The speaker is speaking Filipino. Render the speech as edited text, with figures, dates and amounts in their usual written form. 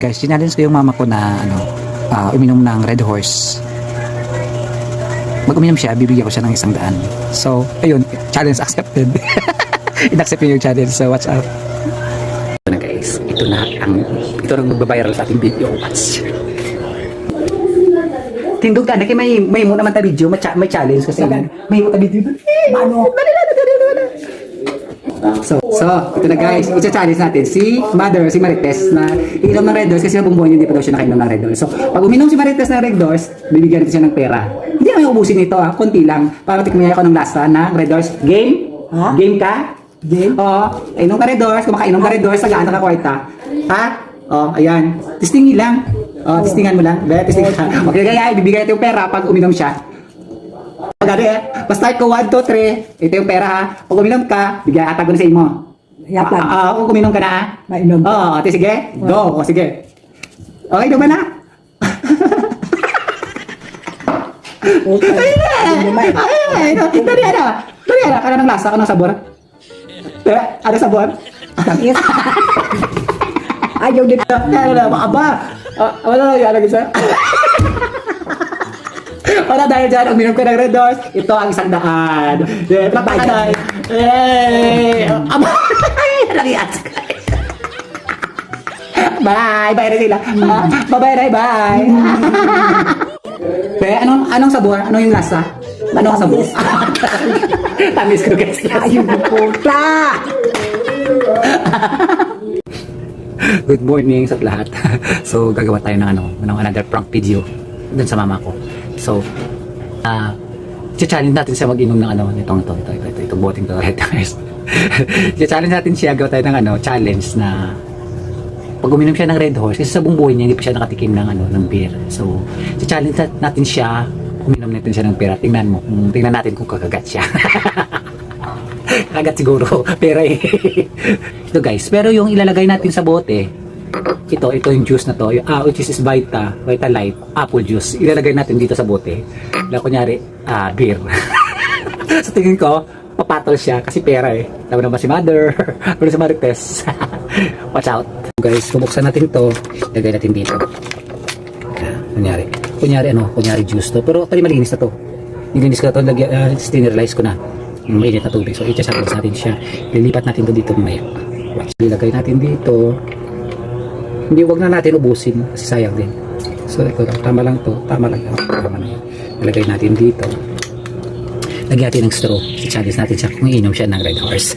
Guys, sinalins ko yung mama ko na uminom ng Red Horse. Pag uminom siya, bibigyan ko siya ng 100. So, ayun, challenge accepted. In-accept yung challenge. So, watch out. Ito na guys, ito na magbabiral sa ating video. Watch. Tindog ka na, kaya may mo naman ta video, may challenge kasi may mo ta video. Mano? So, ito na guys, i-challenge natin si Marites na inom ng Red Doors kasi nabumbuhan niya hindi pa daw siya nakainom ng Red Doors. So, pag uminom si Marites ng Red Doors, bibigyan natin siya ng pera. Hindi naman ubusin nito konti lang. Para tikman ako ng lasa ng Red Doors. Game? Ha? Game ka? Game? Oo. Inom ka Red Doors, kung makainom ka Red Doors, sagaan ka kwarta. Ha? Ayan. Testingin lang. Testingan mo lang. Testingan ka. Okay, kaya ibibigay natin yung pera pag uminom siya. Basta ko 1, 2, 3, ito yung pera ha. Pag uminom ka, bigyan atag ko na sa imo. Kung uminom ka na mainom. Sige. Go. Sige. Okay, doon ba na? Ay, ano ng lasa? Anong sabor? Ano sabor? Ayaw dito. Wala lang isa. Para dahil dyan, uminom ka ng Red Doors, ito ang 100. Plakpakan. Nag-iats ka. Bye na sila. Bye. Anong sabor? Ano yung lasa? Anong sabor? Tamis ko guys. Ayun puta. Good morning sa lahat. So gagawa tayo ng another prank video dun sa mama ko. So challenge natin siya mag-inom ng ito boting to right guys. Challenge natin siya, gawa tayo ng challenge na pag uminom siya ng Red Horse kasi sa buong buhay niya hindi pa siya nakatikim ng beer. So challenge natin siya, uminom natin siya ng beer. Tingnan natin kung kakagat siya. Kakagat siguro, pero ito guys, pero yung ilalagay natin sa bote, ito yung juice na to, which is Vita Life apple juice. Ilalagay natin dito sa bote. Kunyari, beer. Sa tingin ko, papatol siya kasi pera Tama naman si Mother, pero si Marites. Watch out. Guys, bubuksan natin to. Ilagay natin dito. Kunyari juice to. Pero pali malinis na to. Nilinis ko na to, sterilize ko na. Yung mainit na tubig. So, i-challenge natin siya. Lilipat natin to dito mamaya. Ilagay natin dito. Hindi, wag na natin ubusin kasi sayang din. So ito, tama lang to, tama na yan. Ilagay natin dito. Lagyan natin ng straw. I-challenge natin siya kung iinom siya ng Red Horse.